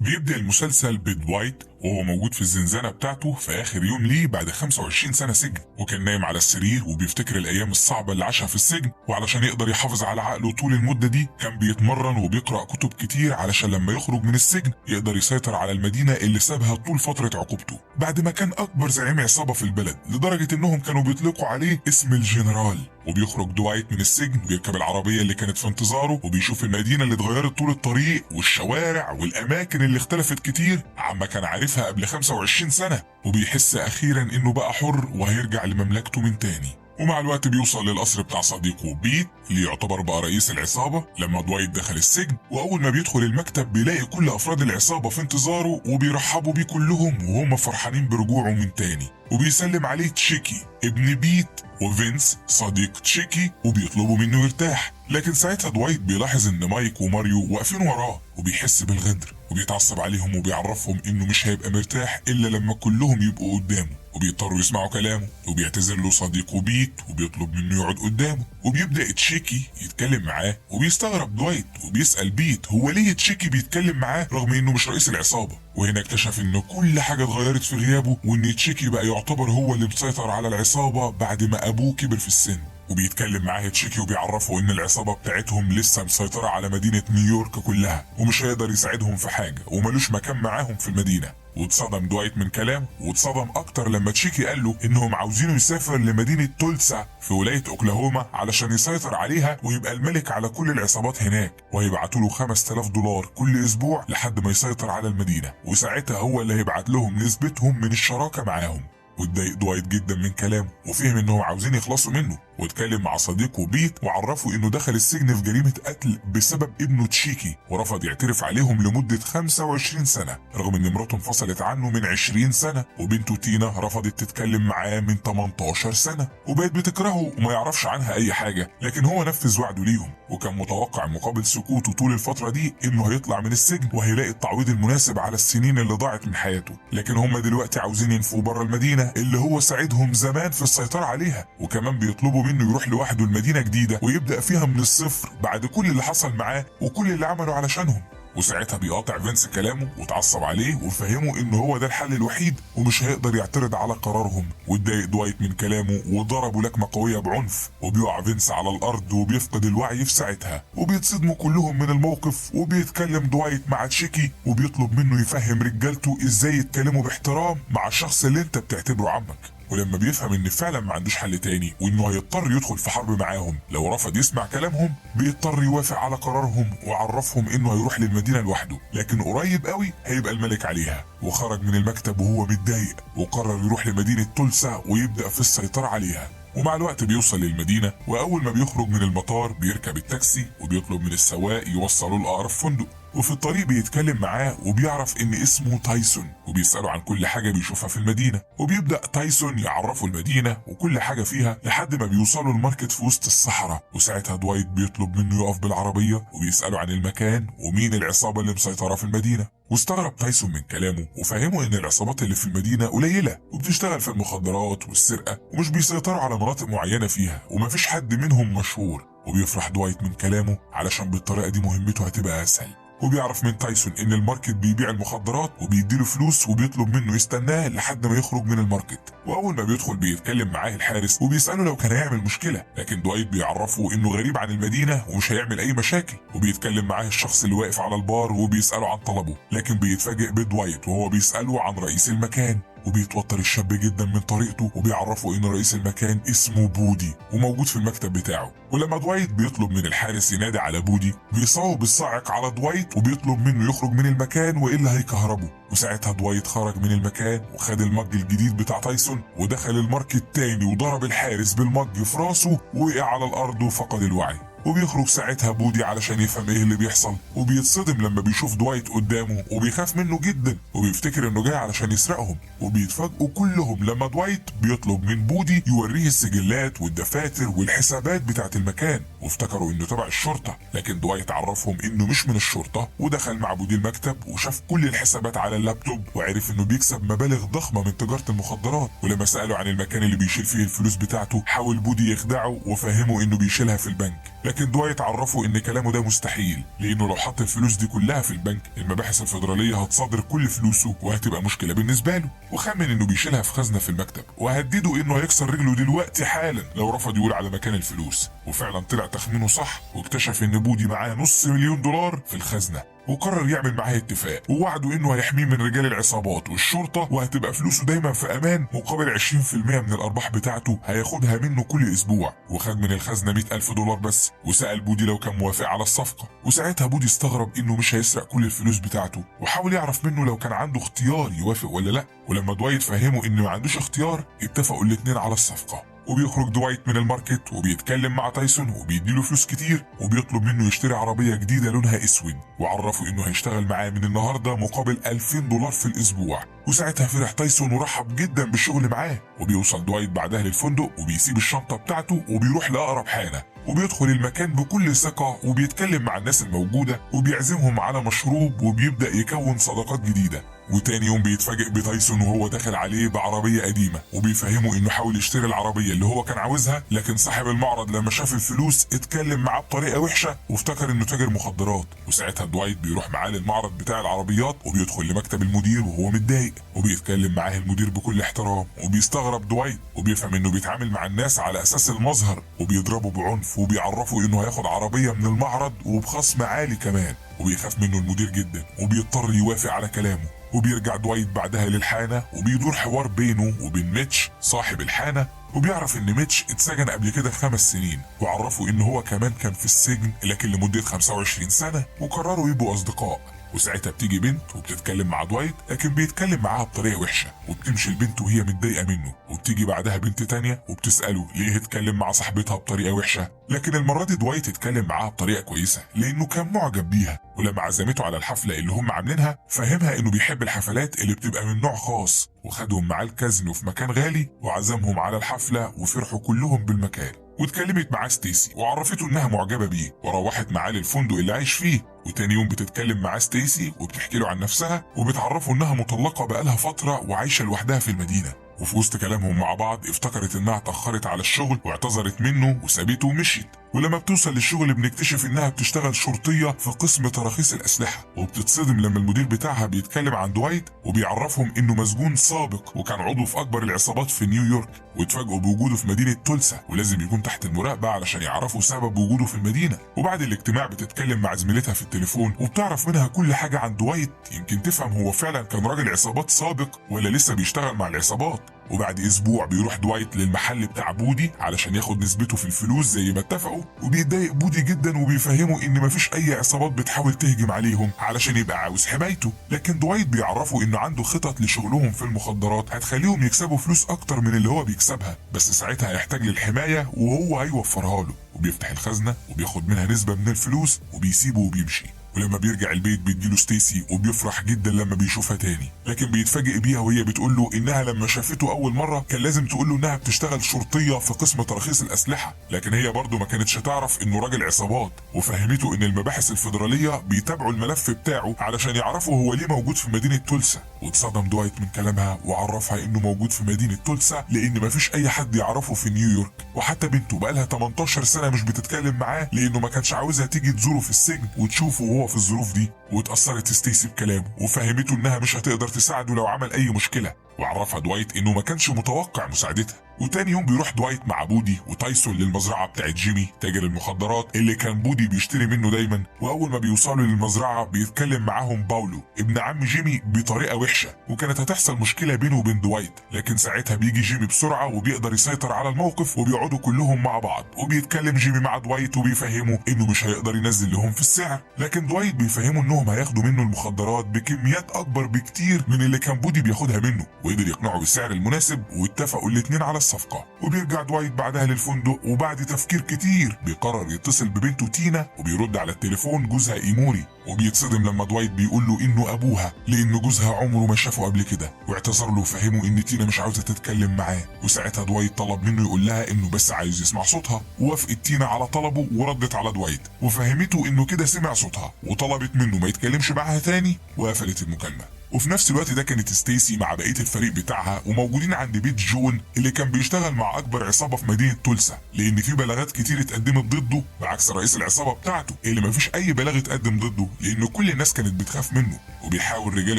بيبدأ المسلسل بدوايت وهو موجود في الزنزانة بتاعته في آخر يوم ليه بعد 25 سنة سجن، وكان نايم على السرير وبيفتكر الأيام الصعبة اللي عاشها في السجن. وعلشان يقدر يحافظ على عقله طول المدة دي كان بيتمرن وبيقرأ كتب كتير علشان لما يخرج من السجن يقدر يسيطر على المدينة اللي سابها طول فترة عقوبته، بعد ما كان أكبر زعيم عصابة في البلد لدرجة إنهم كانوا بيطلقوا عليه اسم الجنرال. وبيخرج دوايت من السجن وبيركب العربية اللي كانت في انتظاره وبيشوف المدينة اللي اتغيرت طول الطريق والشوارع والأماكن اللي اختلفت كتير عما كان عارفها قبل 25 سنة، وبيحس أخيرا إنه بقى حر وهيرجع لمملكته من تاني. ومع الوقت بيوصل للقصر بتاع صديقه بيت اللي يعتبر بقى رئيس العصابة لما دوايت دخل السجن. وأول ما بيدخل المكتب بيلاقي كل أفراد العصابة في انتظاره وبيرحبوا بيه كلهم وهم فرحانين برجوعه من تاني. وبيسلم عليه تشيكي ابن بيت وفينس صديق تشيكي وبيطلبوا منه يرتاح، لكن ساعتها دوايت بيلاحظ ان مايك وماريو واقفين وراه وبيحس بالغدر وبيتعصب عليهم وبيعرفهم انه مش هيبقى مرتاح الا لما كلهم يبقوا قدامه، وبيضطروا يسمعوا كلامه. وبيعتذر له صديقه بيت وبيطلب منه يقعد قدامه، وبيبدأ تشيكي يتكلم معاه وبيستغرب دوايت وبيسأل بيت هو ليه تشيكي بيتكلم معاه رغم انه مش رئيس العصابة. وهنا اكتشف ان كل حاجة اتغيرت في غيابه وان تشيكي بقى يعتبر هو اللي مسيطر على العصابة بعد ما ابوه كبر في السن. وبيتكلم معاه تشيكي وبيعرفه ان العصابة بتاعتهم لسه مسيطرة على مدينة نيويورك كلها ومش هيقدر يساعدهم في حاجة وملوش مكان معاهم في المدينة. واتصدم دوايت من كلامه، واتصدم اكتر لما تشيكي قال له انهم عاوزينه يسافر لمدينة تولسا في ولاية اوكلاهوما علشان يسيطر عليها ويبقى الملك على كل العصابات هناك، وهيبعتوا له $5000 كل اسبوع لحد ما يسيطر على المدينة، وساعتها هو اللي هيبعت لهم نسبتهم من الشراكة معاهم. واتضايق دوايت جدا من كلامه وفهم انهم عاوزين يخلصوا منه، واتكلم مع صديقه بيت وعرفه انه دخل السجن في جريمة قتل بسبب ابنه تشيكي، ورفض يعترف عليهم لمدة 25 سنة رغم ان مراته انفصلت عنه من 20 سنة، وبنته تينا رفضت تتكلم معاه من 18 سنة وبقت بتكرهه وما يعرفش عنها اي حاجة، لكن هو نفذ وعده ليهم وكان متوقع مقابل سكوته طول الفترة دي انه هيطلع من السجن وهيلاقي التعويض المناسب على السنين اللي ضاعت من حياته. لكن هم دلوقتي عاوزين ينفوا بره المدينة اللي هو ساعدهم زمان في السيطرة عليها، وكمان بيطلبوا منه يروح لوحده المدينة جديدة ويبدأ فيها من الصفر بعد كل اللي حصل معاه وكل اللي عمله علشانهم. وساعتها بيقاطع فينس كلامه وتعصب عليه وفهمه انه هو ده الحل الوحيد ومش هيقدر يعترض على قرارهم. واتضايق دوايت من كلامه وضربه لكمة قوية بعنف، وبيقع فينس على الارض وبيفقد الوعي في ساعتها، وبيتصدموا كلهم من الموقف. وبيتكلم دوايت مع تشيكي وبيطلب منه يفهم رجالته ازاي يتكلموا باحترام مع الشخص اللي انت بتعتبره عمك. ولما بيفهم ان فعلا ما عندوش حل تاني وانه هيضطر يدخل في حرب معاهم لو رفض يسمع كلامهم، بيضطر يوافق على قرارهم وعرفهم انه هيروح للمدينة لوحده لكن قريب قوي هيبقى الملك عليها. وخرج من المكتب وهو متضايق وقرر يروح لمدينة تولسا ويبدأ في السيطرة عليها. ومع الوقت بيوصل للمدينة، وأول ما بيخرج من المطار بيركب التاكسي وبيطلب من السواق يوصله لأقرب فندق. وفي الطريق بيتكلم معاه وبيعرف ان اسمه تايسون وبيسأله عن كل حاجة بيشوفها في المدينة، وبيبدأ تايسون يعرفه المدينة وكل حاجة فيها لحد ما بيوصلوا الماركت في وسط الصحراء. وساعتها دوايت بيطلب منه يقف بالعربية وبيسأله عن المكان ومين العصابة اللي مسيطرة في المدينة. واستغرب تايسون من كلامه وفهمه ان العصابات اللي في المدينة قليلة وبتشتغل في المخدرات والسرقة ومش بيسيطروا على مناطق معينة فيها ومفيش حد منهم مشهور. وبيفرح دوايت من كلامه علشان بالطريقة دي مهمته هتبقى اسهل. وبيعرف من تايسون ان الماركت بيبيع المخدرات وبيديله فلوس وبيطلب منه يستناه لحد ما يخرج من الماركت. واول ما بيدخل بيتكلم معاه الحارس وبيسأله لو كان هيعمل مشكلة، لكن دوايت بيعرفه انه غريب عن المدينة ومش هيعمل اي مشاكل. وبيتكلم معاه الشخص اللي واقف على البار وبيسأله عن طلبه، لكن بيتفاجئ بدوايت وهو بيسأله عن رئيس المكان. وبيتوتر الشاب جدا من طريقته وبيعرفه ان رئيس المكان اسمه بودي وموجود في المكتب بتاعه. ولما دوايت بيطلب من الحارس ينادي على بودي بيصوب بالصاعق على دوايت وبيطلب منه يخرج من المكان والا هيكهربه. وساعتها دوايت خرج من المكان وخد المج الجديد بتاع تايسون ودخل الماركت تاني وضرب الحارس بالمج في راسه ووقع على الارض وفقد الوعي. وبيخرج ساعتها بودي علشان يفهم ايه اللي بيحصل، وبيتصدم لما بيشوف دوايت قدامه وبيخاف منه جدا وبيفتكر انه جاي علشان يسرقهم. وبيتفاجئوا كلهم لما دوايت بيطلب من بودي يوريه السجلات والدفاتر والحسابات بتاعت المكان، وافتكروا انه تبع الشرطة، لكن دوايت عرفهم انه مش من الشرطة. ودخل مع بودي المكتب وشاف كل الحسابات على اللابتوب وعرف انه بيكسب مبالغ ضخمة من تجارة المخدرات. ولما سأله عن المكان اللي بيشيل فيه الفلوس بتاعته حاول بودي يخدعه وفهمه انه بيشيلها في البنك. لكن دوايت عرفه ان كلامه ده مستحيل، لانه لو حط الفلوس دي كلها في البنك المباحث الفيدراليه هتصادر كل فلوسه وهتبقى مشكله بالنسبه له، وخمن انه بيشيلها في خزنه في المكتب، وهدده انه هيكسر رجله دلوقتي حالا لو رفض يقول على مكان الفلوس. وفعلا طلع تخمينه صح، واكتشف ان بودي معاه $500,000 في الخزنه، وقرر يعمل معاه اتفاق ووعده انه هيحميه من رجال العصابات والشرطه، وهتبقى فلوسه دايما في امان مقابل 20% من الارباح بتاعته هياخدها منه كل اسبوع. وخد من الخزنه $100,000 بس، وسال بودي لو كان موافق على الصفقه. وساعتها بودي استغرب انه مش هيسرق كل الفلوس بتاعته، وحاول يعرف منه لو كان عنده اختيار يوافق ولا لا. ولما دوايت فهمه انه ما عندوش اختيار اتفقوا الاتنين على الصفقه. وبيخرج دوايت من الماركت وبيتكلم مع تايسون وبيديله فلوس كتير، وبيطلب منه يشتري عربية جديدة لونها اسود، وعرفه انه هيشتغل معاه من النهاردة مقابل $2,000 في الاسبوع. وساعتها فرح تايسون ورحب جدا بالشغل معاه. وبيوصل دوايت بعدها للفندق وبيسيب الشنطة بتاعته وبيروح لأقرب حانة، وبيدخل المكان بكل ثقة وبيتكلم مع الناس الموجودة وبيعزمهم على مشروب، وبيبدأ يكون صداقات جديدة. وتاني يوم بيتفاجئ بتايسون وهو داخل عليه بعربية قديمة، وبيفهمه انه حاول يشتري العربية اللي هو كان عاوزها، لكن صاحب المعرض لما شاف الفلوس اتكلم معاه بطريقة وحشة وافتكر انه تاجر مخدرات. وساعتها دوايت بيروح معاه للمعرض بتاع العربيات، وبيدخل لمكتب المدير وهو متضايق، وبيتكلم معاه المدير بكل احترام، وبيستغرب دوايت وبيفهم انه بيتعامل مع الناس على اساس المظهر، وبيضربه بعنف وبيعرفه انه هياخد عربية من المعرض وبخصم عالي كمان. وبيخاف منه المدير جدا وبيضطر يوافق على كلامه. وبيرجع دوايت بعدها للحانة، وبيدور حوار بينه وبين ميتش صاحب الحانة، وبيعرف ان ميتش اتسجن قبل كده 5 سنين، وعرفه ان هو كمان كان في السجن لكن لمدة 25 سنة، وقرروا يبقوا اصدقاء. وساعتها بتيجي بنت وبتتكلم مع دوايت، لكن بيتكلم معاها بطريقه وحشه، وبتمشي البنت وهي متضايقه منه. وبتيجي بعدها بنت تانية وبتساله ليه اتكلم مع صاحبتها بطريقه وحشه، لكن المره دي دوايت اتكلم معاها بطريقه كويسه لانه كان معجب بيها. ولما عزمته على الحفله اللي هم عاملينها فهمها انه بيحب الحفلات اللي بتبقى من نوع خاص، وخدهم معاه الكازينو في مكان غالي وعزمهم على الحفله، وفرحوا كلهم بالمكان. واتكلمت معاه ستيسي وعرفته انها معجبه بيه، وروحت معاه للفندق اللي عايش فيه. وتاني يوم بتتكلم معاه ستيسي وبتحكي له عن نفسها، وبتعرفه انها مطلقه بقالها فتره وعايشه لوحدها في المدينه. وفي وسط كلامهم مع بعض افتكرت انها اتاخرت على الشغل واعتذرت منه وسابته ومشيت. ولما بتوصل للشغل بنكتشف انها بتشتغل شرطيه في قسم تراخيص الاسلحه، وبتتصدم لما المدير بتاعها بيتكلم عن دوايت وبيعرفهم انه مسجون سابق وكان عضو في اكبر العصابات في نيويورك، واتفاجئوا بوجوده في مدينه تولسا ولازم يكون تحت المراقبه علشان يعرفوا سبب وجوده في المدينه. وبعد الاجتماع بتتكلم مع زميلتها في التليفون وبتعرف منها كل حاجه عن دوايت، يمكن تفهم هو فعلا كان راجل عصابات سابق ولا لسه بيشتغل مع العصابات. وبعد اسبوع بيروح دوايت للمحل بتاع بودي علشان ياخد نسبته في الفلوس زي ما اتفقوا، وبيتضايق بودي جدا وبيفهمه ان مفيش اي عصابات بتحاول تهجم عليهم علشان يبقى عاوز حمايته. لكن دوايت بيعرفه انه عنده خطط لشغلهم في المخدرات هتخليهم يكسبوا فلوس اكتر من اللي هو بيكسبها، بس ساعتها هيحتاج للحمايه وهو هيوفرها له. وبيفتح الخزنه وبياخد منها نسبه من الفلوس وبيسيبه وبيمشي. ولما بيرجع البيت بيديله ستيسي وبيفرح جدا لما بيشوفها تاني، لكن بيتفاجئ بيها وهي بتقول له انها لما شافته اول مره كان لازم تقول له انها بتشتغل شرطيه في قسم تراخيص الاسلحه، لكن هي برضه ما كانتش تعرف انه راجل عصابات. وفهمته ان المباحث الفيدراليه بيتابعوا الملف بتاعه علشان يعرفوا هو ليه موجود في مدينه تولسا. واتصدم دوايت من كلامها وعرفها انه موجود في مدينه تولسا لان مفيش اي حد يعرفه في نيويورك، وحتى بنته بقالها 18 سنه مش بتتكلم معاه لانه ما كانش عاوزها تيجي تزوره في السجن وتشوفه وهو في الظروف دي. واتأثرت ستيسي بكلامه وفهمته انها مش هتقدر تساعده لو عمل اي مشكله، وعرفها دوايت انه ما كانش متوقع مساعدتها. وتاني يوم بيروح دوايت مع بودي وتايسون للمزرعه بتاعت جيمي تاجر المخدرات اللي كان بودي بيشتري منه دايما. واول ما بيوصلوا للمزرعه بيتكلم معاهم باولو ابن عم جيمي بطريقه وحشه، وكانت هتحصل مشكله بينه وبين دوايت، لكن ساعتها بيجي جيمي بسرعه وبيقدر يسيطر على الموقف، وبيقعدوا كلهم مع بعض وبيتكلم جيمي مع دوايت وبيفهمه انه مش هيقدر ينزل لهم في السعر، لكن دوايت بيفهمه انهم هياخدوا منه المخدرات بكميات اكبر بكتير من اللي كان بودي بياخدها منه، وقدر يقنعه بالسعر المناسب واتفقوا الاتنين على الصفقه. وبيرجع دوايت بعدها للفندق، وبعد تفكير كتير بيقرر يتصل ببنته تينا، وبيرد على التليفون جوزها ايموري، وبيتصدم لما دوايت بيقول له انه ابوها لان جوزها عمره ما شافه قبل كده، واعتذر له وفهمه ان تينا مش عاوزه تتكلم معاه. وساعتها دوايت طلب منه يقول لها انه بس عايز يسمع صوتها، ووافقت تينا على طلبه وردت على دوايت وفهمته انه كده سمع صوتها، وطلبت منه ما يتكلمش معاها تاني وقفلت المكالمه. وفي نفس الوقت ده كانت ستيسي مع بقيه الفريق بتاعها وموجودين عند بيت جون اللي كان بيشتغل مع اكبر عصابه في مدينه تولسا، لان في بلاغات كتير اتقدمت ضده، بعكس رئيس العصابه بتاعته اللي مفيش اي بلاغ اتقدم ضده لان كل الناس كانت بتخاف منه. وبيحاول رجال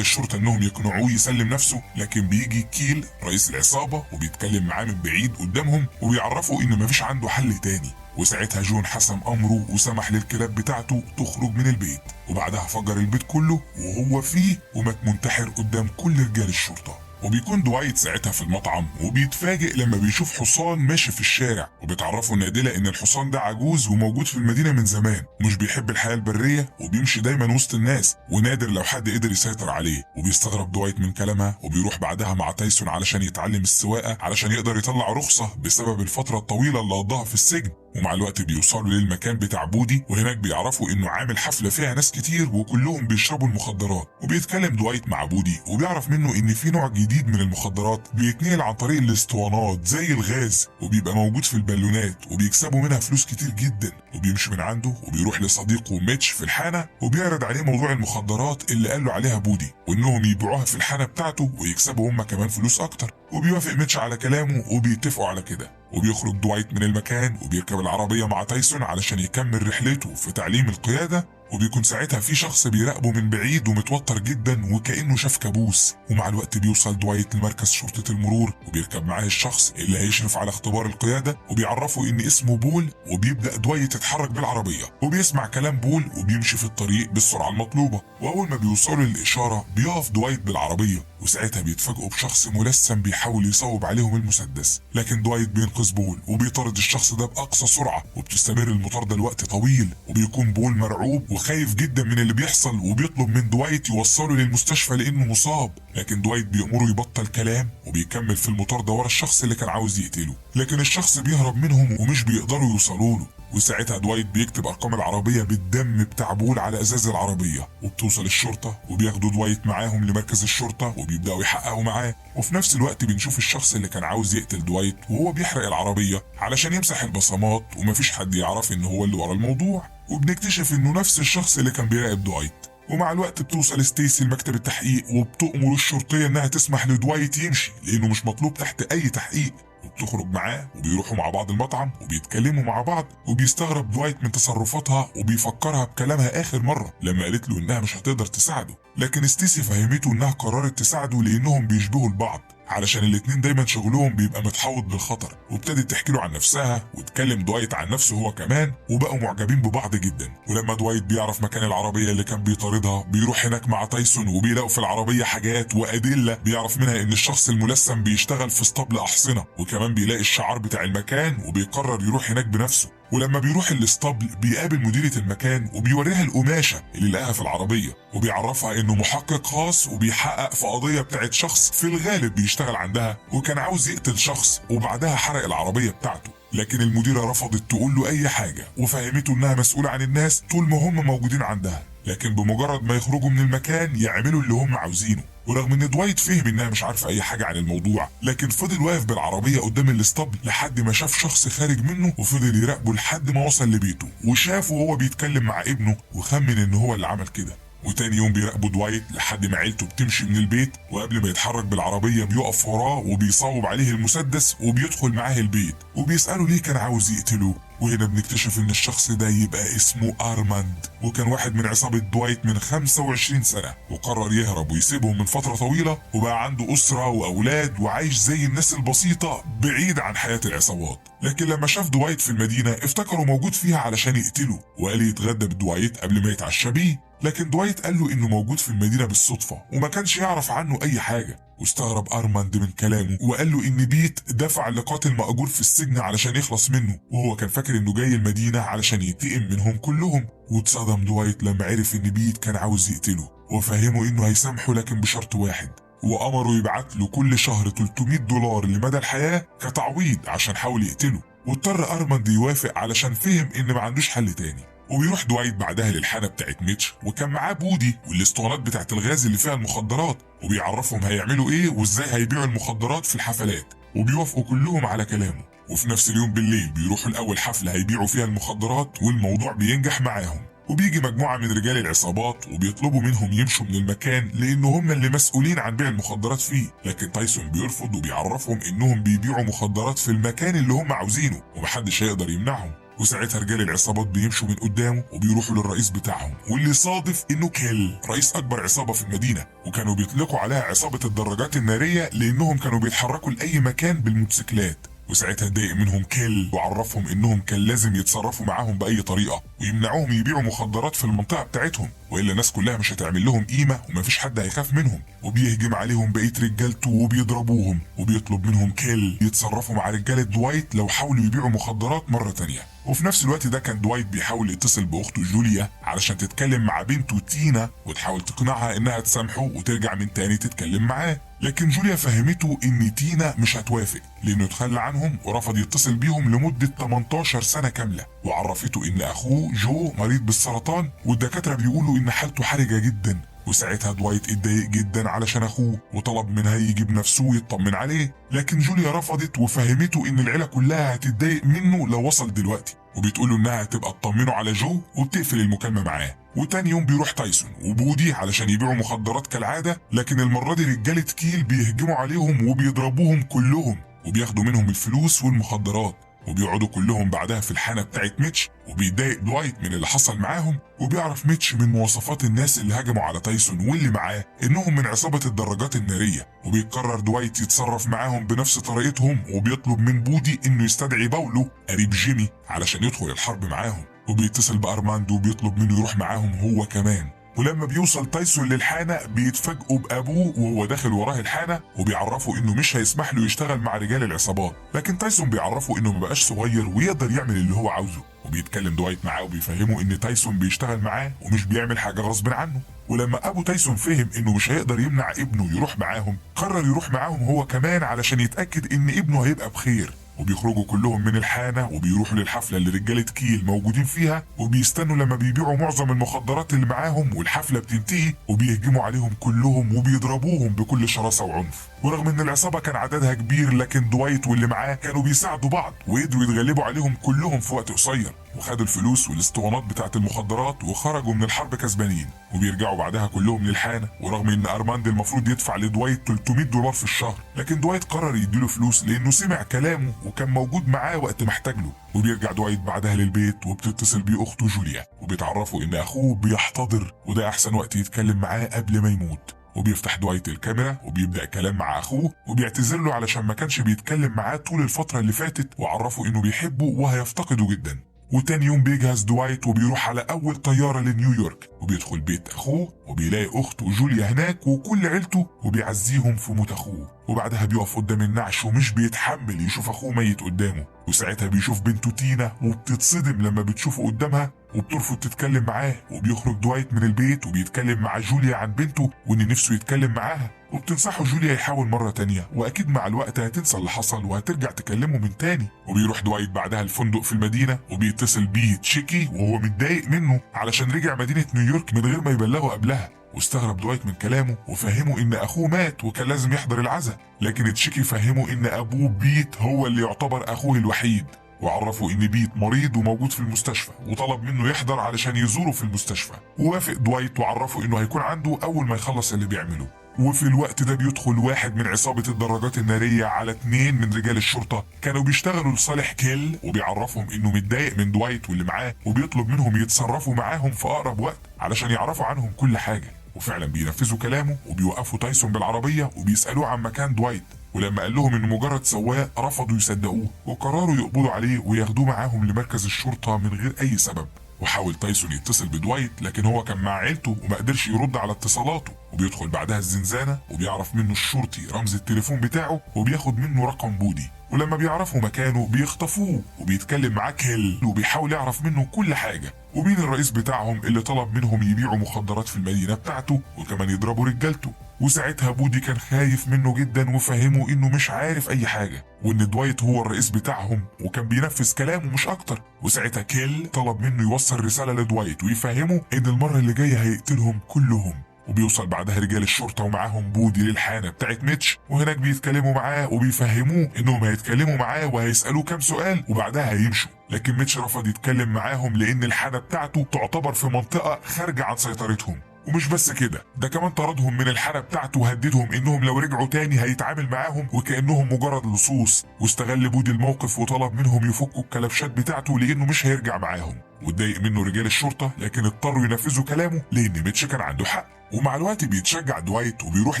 الشرطه انهم يقنعوه يسلم نفسه، لكن بيجي كيل رئيس العصابه وبيتكلم معاه من بعيد قدامهم وبيعرفوا ان مفيش عنده حل تاني. وساعتها جون حسم امره وسمح للكلاب بتاعته تخرج من البيت، وبعدها فجر البيت كله وهو فيه ومات منتحر قدام كل رجال الشرطه. وبيكون دوايت ساعتها في المطعم وبيتفاجئ لما بيشوف حصان ماشي في الشارع، وبيتعرفوا نادلة ان الحصان ده عجوز وموجود في المدينة من زمان ومش بيحب الحياة البرية وبيمشي دايما وسط الناس ونادر لو حد قدر يسيطر عليه. وبيستغرب دوايت من كلامها وبيروح بعدها مع تايسون علشان يتعلم السواقة علشان يقدر يطلع رخصة بسبب الفترة الطويلة اللي قضاها في السجن. ومع الوقت بيوصلوا للمكان بتاع بودي، وهناك بيعرفوا انه عامل حفلة فيها ناس كتير وكلهم بيشربوا المخدرات. وبيتكلم دوايت مع بودي وبيعرف منه ان في نوع جديد من المخدرات بيتنقل عن طريق الاسطوانات زي الغاز وبيبقى موجود في البالونات وبيكسبوا منها فلوس كتير جدا. وبيمشي من عنده وبيروح لصديقه ميتش في الحانة وبيعرض عليه موضوع المخدرات اللي قال له عليها بودي وانهم يبيعوها في الحانة بتاعته ويكسبوا هم كمان فلوس اكتر. وبيوافق ميتش على كلامه وبيتفقوا على كده. وبيخرج دوايت من المكان وبيركب العربية مع تايسون علشان يكمل رحلته في تعليم القيادة. وبيكون ساعتها في شخص بيراقبه من بعيد ومتوتر جدا وكأنه شاف كابوس. ومع الوقت بيوصل دوايت لمركز شرطة المرور وبيركب معاه الشخص اللي هيشرف على اختبار القيادة وبيعرفه ان اسمه بول. وبيبدأ دوايت يتحرك بالعربية وبيسمع كلام بول وبيمشي في الطريق بالسرعة المطلوبة. واول ما بيوصلوا للإشارة بيقف دوايت بالعربية، وساعتها بيتفاجئوا بشخص ملثم بيحاول يصوب عليهم المسدس، لكن دوايت بينقذ بول وبيطارد الشخص ده بأقصى سرعة وبتستمر المطاردة لوقت طويل. وبيكون بول مرعوب وخايف جدا من اللي بيحصل وبيطلب من دوايت يوصله للمستشفى لانه مصاب، لكن دوايت بيأمره يبطل كلام وبيكمل في المطاردة ورا الشخص اللي كان عاوز يقتله، لكن الشخص بيهرب منهم ومش بيقدروا يوصلوا له. وساعتها دوايت بيكتب ارقام العربية بالدم بتاع بول على ازاز العربية، وبتوصل الشرطة وبياخدوا دوايت معاهم لمركز الشرطة وبيبدأوا يحققوا معاه. وفي نفس الوقت بنشوف الشخص اللي كان عاوز يقتل دوايت وهو بيحرق العربية علشان يمسح البصمات ومفيش حد يعرف ان هو اللي ورا الموضوع. وبنكتشف انه نفس الشخص اللي كان بيراقب دوايت. ومع الوقت بتوصل ستيسي لمكتب التحقيق وبتأمر الشرطية انها تسمح لدوايت يمشي لانه مش مطلوب تحت اي تحقيق، وبتخرج معاه وبيروحوا مع بعض المطعم وبيتكلموا مع بعض. وبيستغرب دوايت من تصرفاتها وبيفكرها بكلامها اخر مرة لما قالت له انها مش هتقدر تساعده، لكن ستيسي فهمته انها قررت تساعده لانهم بيشبهوا البعض علشان الاتنين دايما شغلهم بيبقى متحوط بالخطر. وابتدت تحكي له عن نفسها وتكلم دوايت عن نفسه هو كمان، وبقوا معجبين ببعض جدا. ولما دوايت بيعرف مكان العربية اللي كان بيطاردها بيروح هناك مع تايسون وبيلاقوا في العربية حاجات وأدلة بيعرف منها ان الشخص الملثم بيشتغل في اسطبل أحصنة، وكمان بيلاقي الشعار بتاع المكان وبيقرر يروح هناك بنفسه. ولما بيروح الاسطبل بيقابل مديرة المكان وبيوريها القماشة اللي لقاها في العربية وبيعرفها انه محقق خاص وبيحقق في قضية بتاعت شخص في الغالب بيشتغل عندها وكان عاوز يقتل شخص وبعدها حرق العربية بتاعته. لكن المديرة رفضت تقول له اي حاجة وفهمته انها مسؤولة عن الناس طول ما هم موجودين عندها، لكن بمجرد ما يخرجوا من المكان يعملوا اللي هم عاوزينه. ورغم ان دوايت فهم انها مش عارفه اي حاجه عن الموضوع، لكن فضل واقف بالعربيه قدام الاسطبل لحد ما شاف شخص خارج منه وفضل يراقبه لحد ما وصل لبيته وشافه وهو بيتكلم مع ابنه وخمن ان هو اللي عمل كده. وتاني يوم بيراقبوا دوايت لحد ما عيلته بتمشي من البيت، وقبل ما يتحرك بالعربيه بيقف وراه وبيصوب عليه المسدس وبيدخل معاه البيت وبيساله ليه كان عاوز يقتله. وهنا بنكتشف ان الشخص ده يبقى اسمه ارماند، وكان واحد من عصابة دوايت من 25 سنة وقرر يهرب ويسيبهم من فترة طويلة، وبقى عنده أسرة وأولاد وعايش زي الناس البسيطة بعيد عن حياة العصابات. لكن لما شاف دوايت في المدينة افتكره موجود فيها علشان يقتله، وقال يتغدى بدوايت قبل ما يتعشى بيه. لكن دوايت قال له انه موجود في المدينة بالصدفة وما كانش يعرف عنه اي حاجة. واستغرب ارماند من كلامه وقال له ان بيت دفع لقاتل مأجور في السجن علشان يخلص منه، وهو كان فاكر انه جاي المدينة علشان ينتقم منهم كلهم. واتصدم دوايت لما عرف ان بيت كان عاوز يقتله، وفهمه انه هيسامحه لكن بشرط واحد، وأمره يبعت له كل شهر $300 لمدى الحياة كتعويض عشان حاول يقتله. واضطر ارماند يوافق علشان فهم ان ما عندوش حل تاني. وبيروح دوايت بعدها للحانة بتاعت ميتش وكان معاه بودي والاسطوانات بتاعت الغاز اللي فيها المخدرات، وبيعرفهم هيعملوا ايه وازاي هيبيعوا المخدرات في الحفلات، وبيوافقوا كلهم على كلامه. وفي نفس اليوم بالليل بيروحوا لأول حفلة هيبيعوا فيها المخدرات والموضوع بينجح معاهم، وبيجي مجموعة من رجال العصابات وبيطلبوا منهم يمشوا من المكان لأن هم اللي مسؤولين عن بيع المخدرات فيه، لكن تايسون بيرفض وبيعرفهم إنهم بيبيعوا مخدرات في المكان اللي هم عاوزينه ومحدش هيقدر يمنعهم. وساعتها رجال العصابات بيمشوا من قدامه وبيروحوا للرئيس بتاعهم، واللي صادف انه كيل رئيس اكبر عصابه في المدينه، وكانوا بيطلقوا عليها عصابه الدراجات الناريه لانهم كانوا بيتحركوا لاي مكان بالموتوسيكلات. وساعتها اتضايق منهم كيل وعرفهم انهم كان لازم يتصرفوا معاهم باي طريقه ويمنعوهم يبيعوا مخدرات في المنطقه بتاعتهم، والا الناس كلها مش هتعمل لهم قيمه ومفيش حد هيخاف منهم. وبيهجم عليهم بقيه رجالته وبيضربوهم، وبيطلب منهم كيل يتصرفوا مع رجاله دوايت لو حاولوا يبيعوا مخدرات مره تانيه. وفي نفس الوقت ده كان دوايت بيحاول يتصل باخته جوليا علشان تتكلم مع بنته تينا وتحاول تقنعها انها تسامحه وترجع من تاني تتكلم معاه، لكن جوليا فهمته ان تينا مش هتوافق لانه اتخلى عنهم ورفض يتصل بيهم لمده 18 سنه كامله، وعرفته ان اخوه جو مريض بالسرطان والدكاتره بيقولوا ان حالته حرجه جدا. وساعتها دوايت اتضايق جدا علشان اخوه وطلب منها يجي بنفسه ويطمن عليه، لكن جوليا رفضت وفهمته ان العيله كلها هتتضايق منه لو وصل دلوقتي، وبتقوله انها هتبقى تطمنه على جو وبتقفل المكالمه معاه. وتاني يوم بيروح تايسون وبودي علشان يبيعوا مخدرات كالعاده، لكن المره دي رجاله كيل بيهجموا عليهم وبيضربوهم كلهم وبياخدوا منهم الفلوس والمخدرات، وبيقعدوا كلهم بعدها في الحانه بتاعت ميتش. وبيتضايق دوايت من اللي حصل معاهم، وبيعرف ميتش من مواصفات الناس اللي هجموا على تايسون واللي معاه انهم من عصابه الدراجات الناريه، وبيقرر دوايت يتصرف معاهم بنفس طريقتهم، وبيطلب من بودي انه يستدعي باولو قريب جيمي علشان يدخل الحرب معاهم، وبيتصل بارماندو وبيطلب منه يروح معاهم هو كمان. ولما بيوصل تايسون للحانة بيتفاجئوا بأبوه وهو داخل وراه الحانة، وبيعرفوا إنه مش هيسمح له يشتغل مع رجال العصابات، لكن تايسون بيعرفه إنه مبقاش صغير ويقدر يعمل اللي هو عاوزه. وبيتكلم دوايت معاه وبيفهمه إن تايسون بيشتغل معاه ومش بيعمل حاجة غصب عنه. ولما أبو تايسون فهم إنه مش هيقدر يمنع ابنه يروح معاهم، قرر يروح معاهم هو كمان علشان يتأكد إن ابنه هيبقى بخير. وبيخرجوا كلهم من الحانة وبيروحوا للحفلة اللي رجالة كيل موجودين فيها، وبيستنوا لما بيبيعوا معظم المخدرات اللي معاهم والحفلة بتنتهي، وبيهجموا عليهم كلهم وبيضربوهم بكل شراسة وعنف. ورغم ان العصابة كان عددها كبير، لكن دوايت واللي معاه كانوا بيساعدوا بعض وقدروا يتغلبوا عليهم كلهم في وقت قصير، وخدوا الفلوس والاسطوانات بتاعت المخدرات وخرجوا من الحرب كسبانين. وبيرجعوا بعدها كلهم للحانة، ورغم ان ارماند المفروض يدفع لدوايت $300 في الشهر، لكن دوايت قرر يديله فلوس لانه سمع كلامه وكان موجود معاه وقت ما احتاج له. وبيرجع دوايت بعدها للبيت وبتتصل بيه اخته جوليا وبيتعرفوا ان اخوه بيحتضر، وده احسن وقت يتكلم معاه قبل ما يموت. وبيفتح دوايت الكاميرا وبيبدأ كلام مع اخوه وبيعتذر له علشان ما كانش بيتكلم معاه طول الفترة اللي فاتت، وعرفه انه بيحبه وهيفتقده جدا. وتاني يوم بيجهز دوايت وبيروح على اول طيارة لنيويورك، وبيدخل بيت اخوه وبيلاقي اخته جوليا هناك وكل عيلته وبيعزيهم في موت اخوه. وبعدها بيقف قدام النعش ومش بيتحمل يشوف اخوه ميت قدامه، وساعتها بيشوف بنته تينا وبتتصدم لما بتشوفه قدامها وبترفض تتكلم معاه. وبيخرج دوايت من البيت وبيتكلم مع جوليا عن بنته وان نفسه يتكلم معاها، وبتنصحه جوليا يحاول مرة تانية واكيد مع الوقت هتنسى اللي حصل وهترجع تكلمه من تاني. وبيروح دوايت بعدها الفندق في المدينة وبيتصل بيه تشيكي وهو متضايق منه علشان رجع مدينة نيويورك من غير ما يبلغه قبلها. واستغرب دوايت من كلامه وفهمه ان اخوه مات وكان لازم يحضر العزاء، لكن تشيكي فهمه ان ابوه بيت هو اللي يعتبر اخوه الوحيد، وعرفه ان بيت مريض وموجود في المستشفى وطلب منه يحضر علشان يزوره في المستشفى. ووافق دوايت وعرفه انه هيكون عنده اول ما يخلص اللي بيعمله. وفي الوقت ده بيدخل واحد من عصابة الدراجات النارية على 2 من رجال الشرطة كانوا بيشتغلوا لصالح كيل، وبيعرفهم انه متضايق من دوايت واللي معاه وبيطلب منهم يتصرفوا معاهم في اقرب وقت علشان يعرفوا عنهم كل حاجة. وفعلا بينفذوا كلامه وبيوقفوا تايسون بالعربية وبيسألوه عن مكان دوايت، ولما قال لهم انه مجرد سواق رفضوا يصدقوه وقرروا يقبضوا عليه وياخدوه معاهم لمركز الشرطة من غير اي سبب. وحاول تايسون يتصل بدوايت لكن هو كان مع عيلته وما قدرش يرد على اتصالاته، وبيدخل بعدها الزنزانة وبيعرف منه الشرطي رمز التليفون بتاعه وبياخد منه رقم بودي. ولما بيعرفوا مكانه بيخطفوه وبيتكلم معاه كيل وبيحاول يعرف منه كل حاجة ومين الرئيس بتاعهم اللي طلب منهم يبيعوا مخدرات في المدينة بتاعته وكمان يضربوا رجالته. وساعتها بودي كان خايف منه جدا وفهمه انه مش عارف اي حاجة وان دوايت هو الرئيس بتاعهم وكان بينفذ كلامه مش اكتر. وساعتها كيل طلب منه يوصل رسالة لدوايت ويفهمه ان المرة اللي جاية هيقتلهم كلهم، وبيوصل بعدها رجال الشرطة ومعاهم بودي للحانة بتاعت ميتش، وهناك بيتكلموا معاه وبيفهموه انهم هيتكلموا معاه وهيسألوه كام سؤال وبعدها هيمشوا. لكن ميتش رفض يتكلم معاهم لان الحانة بتاعته تعتبر في منطقة خارجة عن سيطرتهم. ومش بس كده، ده كمان طردهم من الحالة بتاعته وهددهم انهم لو رجعوا تاني هيتعامل معاهم وكأنهم مجرد لصوص. واستغل بودي الموقف وطلب منهم يفكوا الكلبشات بتاعته لانه مش هيرجع معاهم. واتضايق منه رجال الشرطة لكن اضطروا ينفذوا كلامه لان ميتش كان عنده حق. ومع الوقت بيتشجع دوايت وبيروح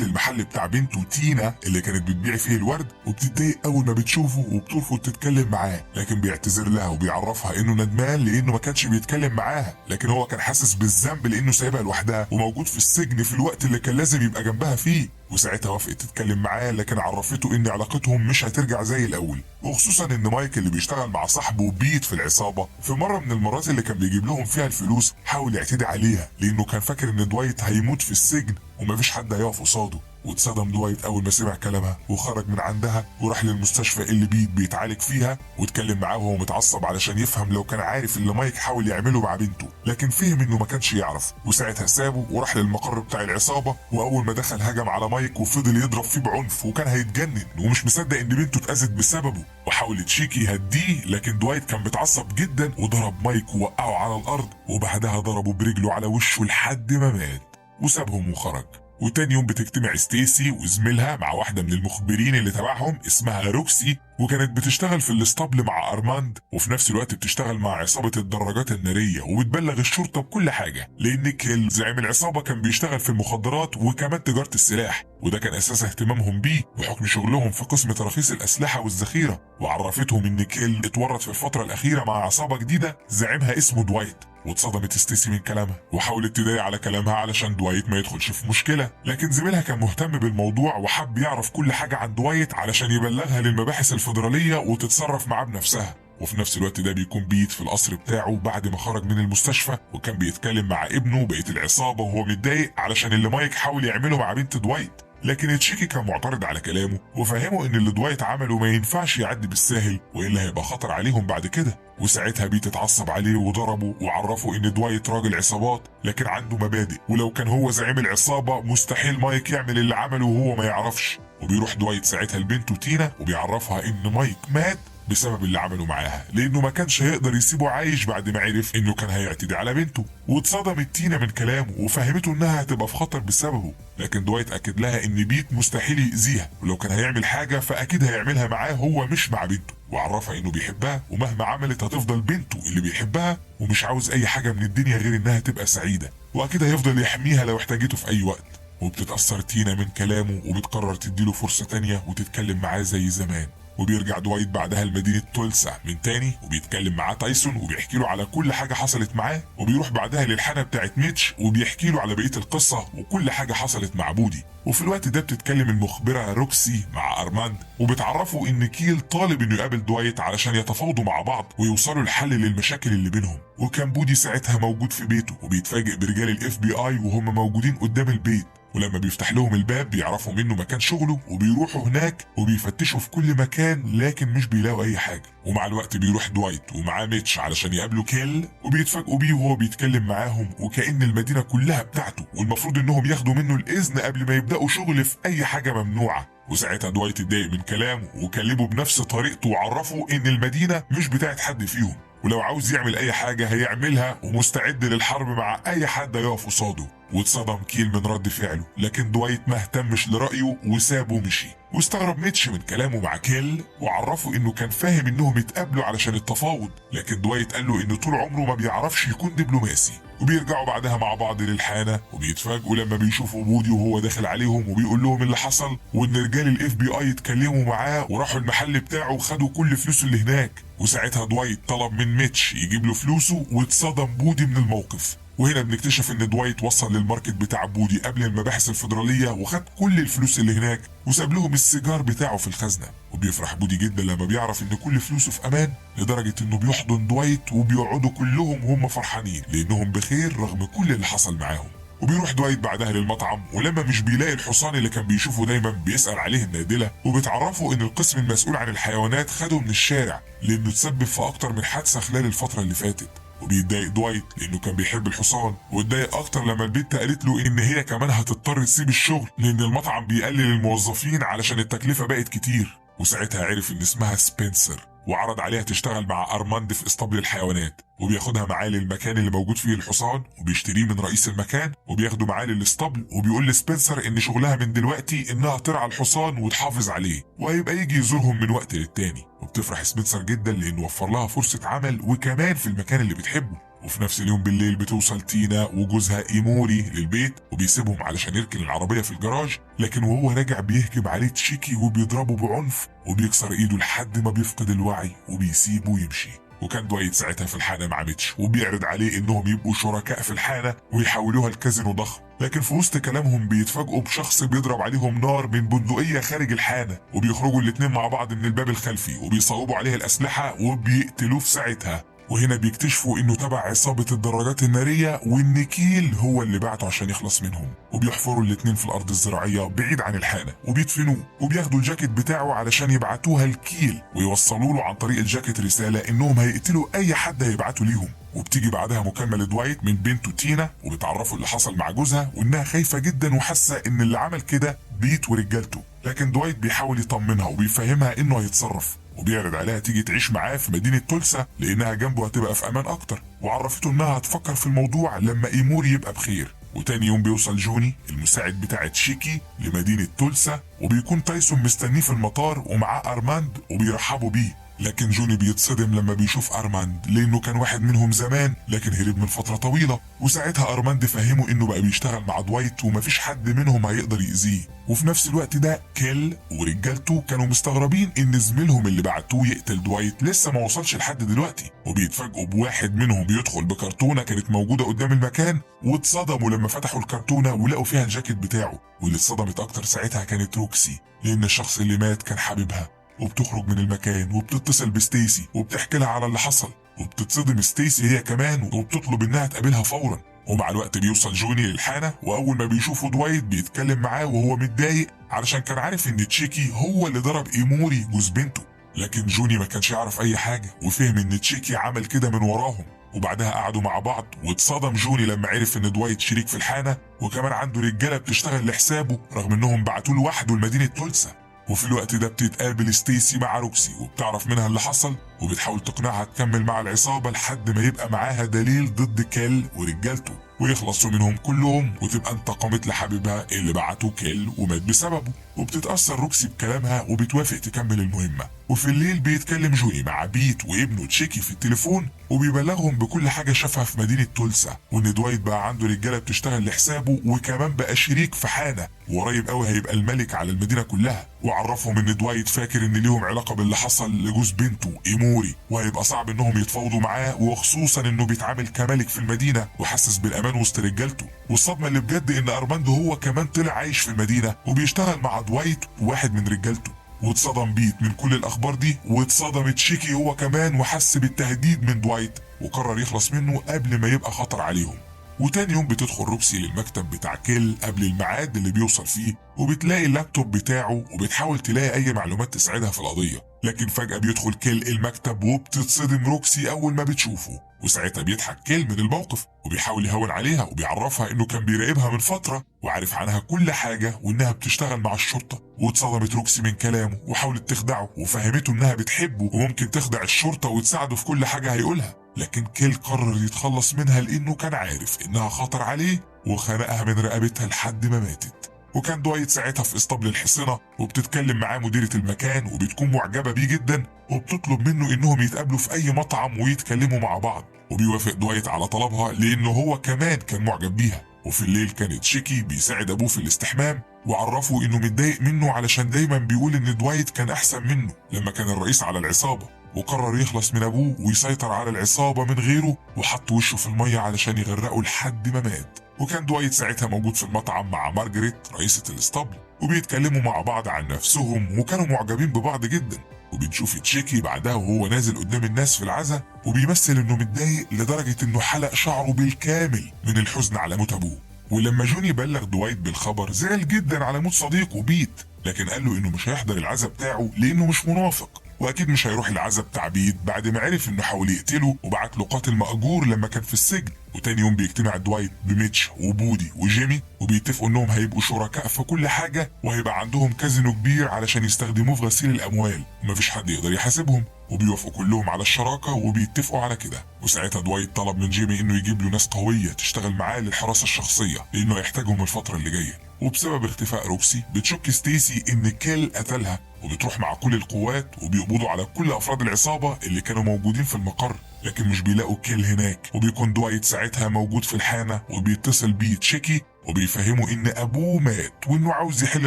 للمحل بتاع بنته تينا اللي كانت بتبيع فيه الورد، وبتتضايق اول ما بتشوفه وبترفض تتكلم معاه، لكن بيعتذر لها وبيعرفها انه ندمان لانه ما كانش بيتكلم معاها، لكن هو كان حاسس بالذنب لانه سايبها لوحدها وموجود في السجن في الوقت اللي كان لازم يبقى جنبها فيه. وساعتها وافقت تتكلم معاه لكن عرفته ان علاقتهم مش هترجع زي الاول، وخصوصا ان مايك اللي بيشتغل مع صاحبه بيت في العصابه في مره من المرات اللي كان بيجيب لهم فيها الفلوس حاول يعتدي عليها لانه كان فاكر ان دوايت هيموت في السجن ومفيش حد هيقف قصاده. واتصدم دوايت اول ما سمع كلامها وخرج من عندها وراح للمستشفى اللي بيت بيتعالج فيها، واتكلم معاه وهو متعصب علشان يفهم لو كان عارف اللي مايك حاول يعمله مع بنته، لكن فهم انه ما كانش يعرف. وساعتها سابه وراح للمقر بتاع العصابه، واول ما دخل هجم على مايك وفضل يضرب فيه بعنف وكان هيتجنن ومش مصدق ان بنته اتأذت بسببه. وحاول تشيكي يهديه لكن دوايت كان متعصب جدا وضرب مايك ووقعه على الارض، وبعدها ضربه برجله على وشه لحد ما مات وسابهم وخرج. وتاني يوم بتجتمع ستيسي وزميلها مع واحدة من المخبرين اللي تبعهم اسمها روكسي، وكانت بتشتغل في الاسطبل مع أرماند، وفي نفس الوقت بتشتغل مع عصابة الدراجات النارية وبتبلغ الشرطة بكل حاجة، لأن كيل زعيم العصابة كان بيشتغل في المخدرات وكمان تجارة السلاح، وده كان أساس اهتمامهم بيه بحكم شغلهم في قسم تراخيص الأسلحة والذخيرة. وعرفتهم إن كيل اتورط في الفترة الأخيرة مع عصابة جديدة زعيمها اسمه دوايت. واتصدمت ستيسي من كلامها وحاولت تداري على كلامها علشان دوايت ما يدخلش في مشكلة، لكن زميلها كان مهتم بالموضوع وحب يعرف كل حاجة عن دوايت علشان يبلغها للمباحث الفيدرالية وتتصرف معاه بنفسها. وفي نفس الوقت ده بيكون بيت في القصر بتاعه بعد ما خرج من المستشفى، وكان بيتكلم مع ابنه بقية العصابة وهو متضايق علشان اللي مايك حاول يعمله مع بنت دوايت، لكن تشيكي كان معترض على كلامه وفهمه ان اللي دوايت عمله ما ينفعش يعدي بالساهل والا هيبقى خطر عليهم بعد كده. وساعتها بيت اتعصب عليه وضربه وعرفه ان دوايت راجل عصابات لكن عنده مبادئ، ولو كان هو زعيم العصابة مستحيل مايك يعمل اللي عمله وهو ما يعرفش. وبيروح دوايت ساعتها لبنته تينا وبيعرفها ان مايك مات بسبب اللي عمله معاها لانه ما كانش هيقدر يسيبه عايش بعد ما عرف انه كان هيعتدي على بنته. واتصدمت تينا من كلامه وفهمته انها هتبقى في خطر بسببه، لكن دوايت اكد لها ان بيت مستحيل يأذيها ولو كان هيعمل حاجة فاكيد هيعملها معاه هو مش مع بنته، وعرفها انه بيحبها ومهما عملت هتفضل بنته اللي بيحبها ومش عاوز اي حاجة من الدنيا غير انها تبقى سعيدة، واكيد هيفضل يحميها لو احتاجته في اي وقت. وبتتأثر تينا من كلامه وبتقرر تديله فرصة تانية وتتكلم معاه زي زمان. وبيرجع دوايت بعدها لمدينة تولسا من تاني وبيتكلم معاه تايسون وبيحكي له على كل حاجة حصلت معاه، وبيروح بعدها للحانة بتاعت ميتش وبيحكي له على بقية القصة وكل حاجة حصلت مع بودي. وفي الوقت ده بتتكلم المخبرة روكسي مع أرماند وبتعرفوا إن كيل طالب إنه يقابل دوايت علشان يتفاوضوا مع بعض ويوصلوا لحل للمشاكل اللي بينهم. وكان بودي ساعتها موجود في بيته وبيتفاجئ برجال الاف بي اي وهم موجودين قدام البيت، ولما بيفتح لهم الباب بيعرفوا منه مكان شغله وبيروحوا هناك وبيفتشوا في كل مكان لكن مش بيلاقوا اي حاجة. ومع الوقت بيروح دوايت ومعاه ميتش علشان يقابلوا كيل وبيتفاجئوا بيه وهو بيتكلم معاهم وكأن المدينة كلها بتاعته والمفروض انهم ياخدوا منه الاذن قبل ما يبدأوا شغل في اي حاجة ممنوعة. وساعتها دوايت اتضايق من كلامه وكلمه بنفس طريقته وعرفه ان المدينة مش بتاعت حد فيهم، ولو عاوز يعمل اي حاجة هيعملها ومستعد للحرب مع اي حد يقف قصاده. واتصدم كيل من رد فعله لكن دوايت ما اهتمش لرأيه وسابه ومشي. واستغرب ميتش من كلامه مع كيل وعرفه انه كان فاهم انهم اتقابلوا علشان التفاوض، لكن دوايت قال له انه طول عمره ما بيعرفش يكون دبلوماسي. وبيرجعوا بعدها مع بعض للحانة وبيتفاجئوا لما بيشوفوا بودي وهو داخل عليهم وبيقول لهم اللي حصل وان رجال الاف بي اي اتكلموا معاه وراحوا المحل بتاعه وخدوا كل فلوسه اللي هناك. وساعتها دوايت طلب من ميتش يجيب له فلوسه واتصدم بودي من الموقف. وهنا بنكتشف ان دوايت وصل للماركت بتاع بودي قبل المباحث الفيدرالية وخد كل الفلوس اللي هناك وساب لهم السيجار بتاعه في الخزنة. وبيفرح بودي جدا لما بيعرف ان كل فلوسه في امان لدرجة انه بيحضن دوايت وبيقعدوا كلهم وهم فرحانين لانهم بخير رغم كل اللي حصل معاهم. وبيروح دوايت بعدها للمطعم ولما مش بيلاقي الحصان اللي كان بيشوفه دايما بيسأل عليه النادلة وبتعرفه ان القسم المسؤول عن الحيوانات خده من الشارع لانه تسبب في اكتر من حادثة خلال الفترة اللي فاتت. وبيتضايق دوايت لانه كان بيحب الحصان، واتضايق اكتر لما البنت قالت له ان هي كمان هتضطر تسيب الشغل لان المطعم بيقلل الموظفين علشان التكلفة بقت كتير. وساعتها عرف ان اسمها سبنسر، وعرض عليها تشتغل مع ارماند في اسطبل الحيوانات، وبياخدها معاه للمكان اللي موجود فيه الحصان وبيشتريه من رئيس المكان، وبياخده معاه للاسطبل، وبيقول لسبنسر ان شغلها من دلوقتي انها ترعى الحصان وتحافظ عليه، وهيبقى يجي يزورهم من وقت للتاني. وبتفرح سبنسر جدا لانه وفر لها فرصة عمل وكمان في المكان اللي بتحبه. وفي نفس اليوم بالليل بتوصل تينا وجوزها ايموري للبيت، وبيسيبهم علشان يركن العربية في الجراج، لكن وهو راجع بيهجم عليه تشيكي وبيضربه بعنف وبيكسر ايده لحد ما بيفقد الوعي وبيسيبه ويمشي. وكان دوايت ساعتها في الحانة مع ميتش، وبيعرض عليه انهم يبقوا شركاء في الحانة ويحولوها لكازينو ضخم، لكن في وسط كلامهم بيتفاجئوا بشخص بيضرب عليهم نار من بندقية خارج الحانة، وبيخرجوا الاتنين مع بعض من الباب الخلفي وبيصوبوا عليه الأسلحة وبيقتلوه في ساعتها. وهنا بيكتشفوا انه تبع عصابة الدراجات النارية، وان كيل هو اللي بعته عشان يخلص منهم. وبيحفروا الاتنين في الارض الزراعية بعيد عن الحانة وبيدفنوه، وبياخدوا الجاكيت بتاعه علشان يبعتوها لكيل ويوصلوا له عن طريق الجاكيت رسالة انهم هيقتلوا اي حد هيبعتوا ليهم. وبتيجي بعدها مكالمة لدوايت من بنته تينا، وبتعرفوا اللي حصل مع جوزها وانها خايفة جدا وحاسة ان اللي عمل كده بيت ورجالته، لكن دوايت بيحاول يطمنها وبيفهمها انه هيتصرف، وبيعرض عليها تيجي تعيش معاه في مدينة تولسا لانها جنبه هتبقى في امان اكتر، وعرفته انها هتفكر في الموضوع لما ايموري يبقى بخير. وتاني يوم بيوصل جوني المساعد بتاع تشيكي لمدينة تولسا، وبيكون تايسون مستنيه في المطار ومعاه ارماند وبيرحبوا بيه، لكن جوني بيتصدم لما بيشوف ارماند لانه كان واحد منهم زمان لكن هرب من فترة طويلة. وساعتها ارماند فهمه انه بقى بيشتغل مع دوايت ومفيش حد منهم هيقدر يأذيه. وفي نفس الوقت ده كيل ورجالته كانوا مستغربين ان زميلهم اللي بعتوه يقتل دوايت لسه ما وصلش لحد دلوقتي، وبيتفاجئوا بواحد منهم بيدخل بكرتونة كانت موجودة قدام المكان، واتصدموا لما فتحوا الكرتونة ولقوا فيها الجاكيت بتاعه. واللي اتصدمت اكتر ساعتها كانت روكسي لان الشخص اللي مات كان حبيبها، وبتخرج من المكان وبتتصل بستيسي وبتحكي لها على اللي حصل، وبتتصدم ستيسي هي كمان وبتطلب انها تقابلها فورا. ومع الوقت بيوصل جوني للحانة، واول ما بيشوفوا دوايت بيتكلم معاه وهو متضايق علشان كان عارف ان تشيكي هو اللي ضرب ايموري جوز بنته، لكن جوني ما كانش يعرف اي حاجة وفهم ان تشيكي عمل كده من وراهم. وبعدها قعدوا مع بعض، واتصدم جوني لما عرف ان دوايت شريك في الحانة وكمان عنده رجالة بتشتغل لحسابه رغم انهم بعتوه لوحده لمدينة تولسا. وفي الوقت ده بتتقابل ستيسي مع روكسي وبتعرف منها اللي حصل، وبتحاول تقنعها تكمل مع العصابة لحد ما يبقى معاها دليل ضد كيل ورجالته ويخلصوا منهم كلهم، وتبقى انتقمت لحبيبها اللي بعته كيل ومات بسببه. وبتتأثر روكسي بكلامها وبتوافق تكمل المهمة. وفي الليل بيتكلم جوني مع بيت وابنه تشيكي في التليفون، وبيبلغهم بكل حاجة شافها في مدينة تولسا، وان دوايت بقى عنده رجالة بتشتغل لحسابه وكمان بقى شريك في حانة، وقريب قوي هيبقى الملك على المدينة كلها. وعرفهم ان دوايت فاكر ان ليهم علاقة باللي حصل لجوز بنته ايموري، وهيبقى صعب انهم يتفاوضوا معاه، وخصوصا انه بيتعامل كملك في المدينة وحاسس بالامان وسط رجالته. والصدمة اللي بجد ان ارماندو هو كمان طلع عايش في المدينة وبيشتغل مع دوايت وواحد من رجالته. واتصدم بيت من كل الاخبار دي، واتصدم تشيكي هو كمان وحس بالتهديد من دوايت وقرر يخلص منه قبل ما يبقى خطر عليهم. وتاني يوم بتدخل روكسي للمكتب بتاع كيل قبل الميعاد اللي بيوصل فيه، وبتلاقي اللابتوب بتاعه وبتحاول تلاقي اي معلومات تساعدها في القضية، لكن فجأة بيدخل كيل المكتب وبتتصدم روكسي اول ما بتشوفه. وساعتها بيضحك كيل من الموقف وبيحاول يهون عليها وبيعرفها انه كان بيراقبها من فترة وعارف عنها كل حاجة وانها بتشتغل مع الشرطة. واتصدمت روكسي من كلامه وحاولت تخدعه وفهمته انها بتحبه وممكن تخدع الشرطة وتساعده في كل حاجة هيقولها، لكن كيل قرر يتخلص منها لانه كان عارف انها خطر عليه وخنقها من رقبتها لحد ما ماتت. وكان دوايت ساعتها في اسطبل الحصنة وبتتكلم معاه مديرة المكان وبتكون معجبة بيه جدا، وبتطلب منه انهم يتقابلوا في اي مطعم ويتكلموا مع بعض، وبيوافق دوايت على طلبها لانه هو كمان كان معجب بيها. وفي الليل كانت تشيكي بيساعد ابوه في الاستحمام، وعرفه انه متضايق منه علشان دايما بيقول ان دوايت كان احسن منه لما كان الرئيس على العصابة، وقرر يخلص من ابوه ويسيطر على العصابة من غيره، وحط وشه في المية علشان يغرقه لحد ما مات. وكان دوايت ساعتها موجود في المطعم مع مارجريت رئيسة الاسطبل، وبيتكلموا مع بعض عن نفسهم وكانوا معجبين ببعض جدا. وبنشوف تشيكي بعدها وهو نازل قدام الناس في العزا وبيمثل انه متضايق لدرجة انه حلق شعره بالكامل من الحزن على موت ابوه. ولما جوني بلغ دوايت بالخبر زعل جدا على موت صديقه بيت، لكن قال له انه مش هيحضر العزا بتاعه لانه مش منافق، واكيد مش هيروح العزب تعبيد بعد ما عرف انه حاول يقتله وبعت له قاتل مأجور لما كان في السجن. وتاني يوم بيجتمع دوايت بميتش وبودي وجيمي وبيتفقوا انهم هيبقوا شركاء في كل حاجه، وهيبقى عندهم كازينو كبير علشان يستخدموه في غسيل الاموال ومفيش حد يقدر يحاسبهم. وبيوافقوا كلهم على الشراكه وبيتفقوا على كده. وساعتها دوايت طلب من جيمي انه يجيب له ناس قويه تشتغل معاه للحراسه الشخصيه لانه هيحتاجهم الفتره اللي جايه. وبسبب اختفاء روكسي بتشك ستيسي ان كيل قتلها، وبتروح مع كل القوات وبيقبضوا على كل افراد العصابه اللي كانوا موجودين في المقر، لكن مش بيلاقوا كيل هناك. وبيكون دوايت ساعتها موجود في الحانه وبيتصل بيه تشيكي وبيفهموا ان ابوه مات وانه عاوز يحل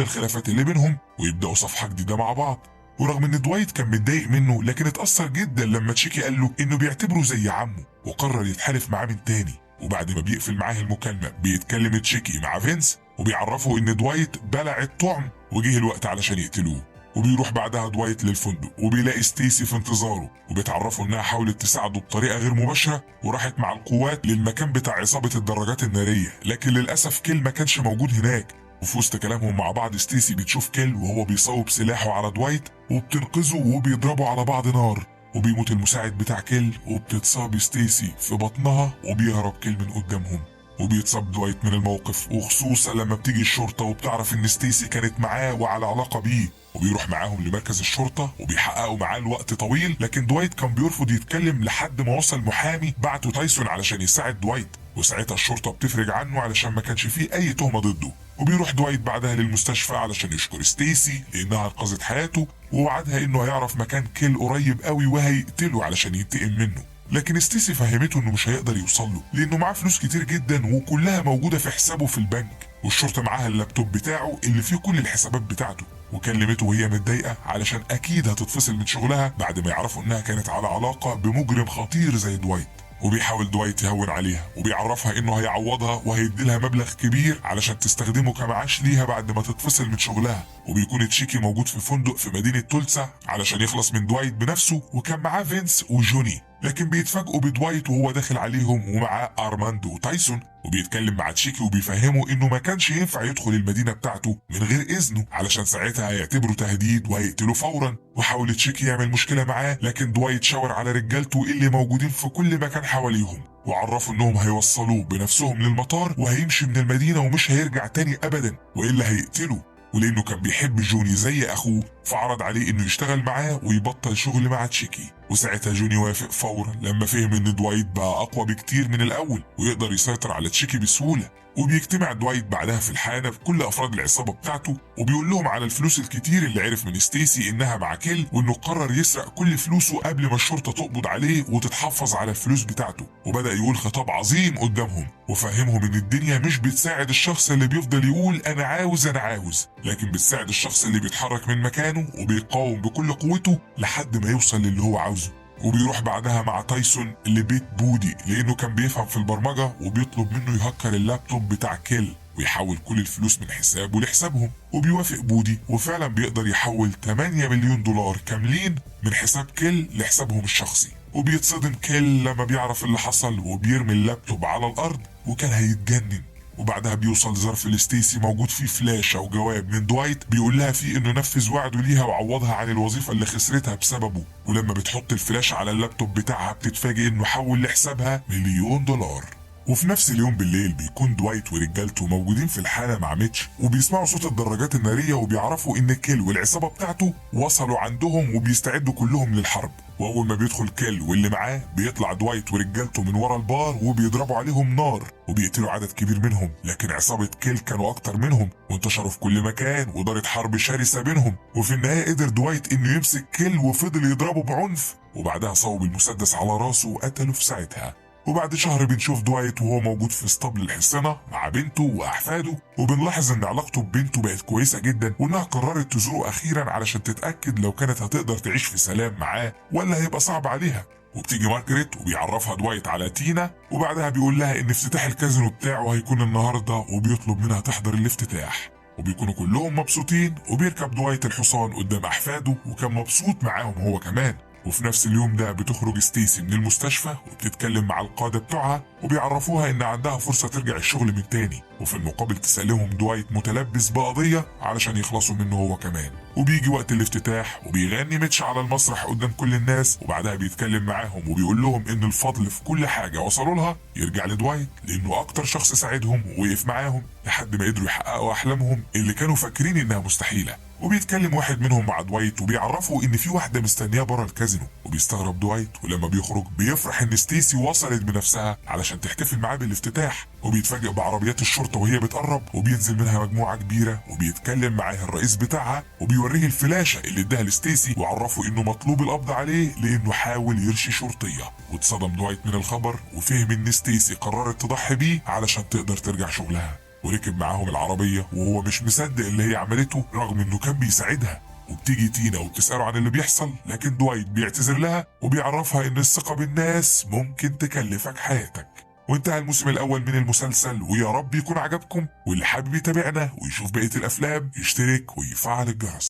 الخلافات اللي بينهم ويبداوا صفحه جديده مع بعض. ورغم ان دوايت كان متضايق منه لكن اتأثر جدا لما تشيكي قال له انه بيعتبره زي عمه وقرر يتحالف معاه من تاني. وبعد ما بيقفل معاه المكالمة بيتكلم تشيكي مع فينس وبيعرفه ان دوايت بلع الطعم وجه الوقت علشان يقتلوه. وبيروح بعدها دوايت للفندق وبيلاقي ستيسي في انتظاره وبيتعرفوا انها حاولت تساعده بطريقة غير مباشرة وراحت مع القوات للمكان بتاع عصابة الدراجات النارية، لكن للأسف كيل ما كانش موجود هناك. وفي وسط كلامهم مع بعض ستيسي بتشوف كيل وهو بيصوب سلاحه على دوايت وبتنقذه وبيضربوا على بعض نار. وبيموت المساعد بتاع كيل وبتتصاب ستيسي في بطنها وبيهرب كيل من قدامهم. وبيتصاب دوايت من الموقف وخصوصا لما بتيجي الشرطة وبتعرف ان ستيسي كانت معاه وعلى علاقة بيه، وبيروح معاهم لمركز الشرطة وبيحققوا معاه لوقت طويل. لكن دوايت كان بيرفض يتكلم لحد ما وصل محامي بعته تايسون علشان يساعد دوايت، وساعتها الشرطة بتفرج عنه علشان ما كانش فيه اي تهمة ضده. وبيروح دوايت بعدها للمستشفى علشان يشكر ستيسي لانها انقذت حياته ووعدها انه هيعرف مكان كيل قريب قوي وهيقتله علشان ينتقم منه. لكن ستيسي فهمته انه مش هيقدر يوصل له لانه معاه فلوس كتير جدا وكلها موجودة في حسابه في البنك، والشرطة معاها اللابتوب بتاعه اللي فيه كل الحسابات بتاعته. وكلمته وهي متضايقة علشان اكيد هتتفصل من شغلها بعد ما يعرفوا انها كانت على علاقة بمجرم خطير زي دوايت. وبيحاول دوايت يهون عليها وبيعرفها انه هيعوضها وهيديلها مبلغ كبير علشان تستخدمه كمعاش ليها بعد ما تتفصل من شغلها. وبيكون تشيكي موجود في فندق في مدينة تولسا علشان يخلص من دوايت بنفسه، وكان معاه فينس وجوني. لكن بيتفاجئوا بدوايت وهو داخل عليهم ومعاه ارماندو وتايسون، وبيتكلم مع تشيكي وبيفهمه انه ما كانش ينفع يدخل المدينة بتاعته من غير اذنه علشان ساعتها هيعتبره تهديد وهيقتله فورا. وحاول تشيكي يعمل مشكلة معاه لكن دوايت شاور على رجالته اللي موجودين في كل مكان حواليهم وعرفوا انهم هيوصلوه بنفسهم للمطار وهيمشي من المدينة ومش هيرجع تاني ابدا والا هيقتله. ولانه كان بيحب جوني زي اخوه فعرض عليه انه يشتغل معاه ويبطل شغل مع تشيكي. وساعتها جوني وافق فورا لما فهم ان دوايت بقى اقوى بكتير من الاول ويقدر يسيطر على تشيكي بسهولة. وبيجتمع دوايت بعدها في الحانة بكل افراد العصابة بتاعته وبيقول لهم على الفلوس الكتير اللي عرف من ستيسي انها مع كيل، وانه قرر يسرق كل فلوسه قبل ما الشرطة تقبض عليه وتتحفظ على الفلوس بتاعته. وبدأ يقول خطاب عظيم قدامهم وفهمهم ان الدنيا مش بتساعد الشخص اللي بيفضل يقول انا عاوز انا عاوز، لكن بتساعد الشخص اللي بيتحرك من مكانه وبيقاوم بكل قوته لحد ما يوصل للي هو عاوزه. وبيروح بعدها مع تايسون لبيت بودي لانه كان بيفهم في البرمجة وبيطلب منه يهكر اللابتوب بتاع كيل ويحول كل الفلوس من حسابه لحسابهم. وبيوافق بودي وفعلا بيقدر يحول 8 مليون دولار كاملين من حساب كيل لحسابهم الشخصي. وبيتصدم كيل لما بيعرف اللي حصل وبيرمي اللابتوب على الارض وكان هيتجنن. وبعدها بيوصل ظرف لستيسي موجود فيه فلاشة وجواب من دوايت بيقول لها فيه انه نفذ وعده ليها وعوضها عن الوظيفة اللي خسرتها بسببه. ولما بتحط الفلاشة على اللابتوب بتاعها بتتفاجئ انه حول لحسابها مليون دولار. وفي نفس اليوم بالليل بيكون دوايت ورجالته موجودين في الحانة مع ميتش وبيسمعوا صوت الدراجات النارية وبيعرفوا ان كيل والعصابة بتاعته وصلوا عندهم وبيستعدوا كلهم للحرب. واول ما بيدخل كيل واللي معاه بيطلع دوايت ورجالته من ورا البار وبيضربوا عليهم نار وبيقتلوا عدد كبير منهم، لكن عصابة كيل كانوا اكتر منهم وانتشروا في كل مكان ودارت حرب شرسة بينهم. وفي النهاية قدر دوايت انه يمسك كيل وفضل يضربه بعنف وبعدها صوب المسدس على راسه وقتله في ساعتها. وبعد شهر بنشوف دوايت وهو موجود في اسطبل الحصانة مع بنته وأحفاده، وبنلاحظ إن علاقته ببنته بقت كويسة جدا وإنها قررت تزوره أخيرا علشان تتأكد لو كانت هتقدر تعيش في سلام معاه ولا هيبقى صعب عليها. وبتيجي مارجريت وبيعرفها دوايت على تينا وبعدها بيقول لها إن افتتاح الكازينو بتاعه هيكون النهاردة وبيطلب منها تحضر الافتتاح. وبيكونوا كلهم مبسوطين وبيركب دوايت الحصان قدام أحفاده وكان مبسوط معاهم هو كمان. وفي نفس اليوم ده بتخرج ستيسي من المستشفى وبتتكلم مع القادة بتوعها وبيعرفوها ان عندها فرصة ترجع الشغل من تاني، وفي المقابل تسلمهم دوايت متلبس بقضية علشان يخلصوا منه هو كمان. وبيجي وقت الافتتاح وبيغني ميتش على المسرح قدام كل الناس، وبعدها بيتكلم معاهم وبيقول لهم ان الفضل في كل حاجة وصلوا لها يرجع لدوايت، لانه اكتر شخص ساعدهم ووقف معاهم لحد ما قدروا يحققوا احلامهم اللي كانوا فاكرين انها مستحيلة. وبيتكلم واحد منهم مع دوايت وبيعرفوا ان في واحده مستنياه بره الكازينو، وبيستغرب دوايت، ولما بيخرج بيفرح ان ستيسي وصلت بنفسها علشان تحتفل معاه بالافتتاح. وبيتفاجئ بعربيات الشرطه وهي بتقرب، وبينزل منها مجموعه كبيره وبيتكلم معاها الرئيس بتاعها وبيوريه الفلاشه اللي اداها لستيسي، وعرفه انه مطلوب القبض عليه لانه حاول يرشي شرطيه. واتصدم دوايت من الخبر وفهم ان ستيسي قررت تضحي بيه علشان تقدر ترجع شغلها، وركب معاهم العربية وهو مش مصدق اللي هي عملته رغم انه كان بيساعدها. وبتيجي تينا وبتسأله عن اللي بيحصل، لكن دوايت بيعتذر لها وبيعرفها ان الثقة بالناس ممكن تكلفك حياتك. وانتهى الموسم الاول من المسلسل، ويا رب يكون عجبكم، واللي حابب يتابعنا ويشوف بقية الافلام يشترك ويفعل الجرس.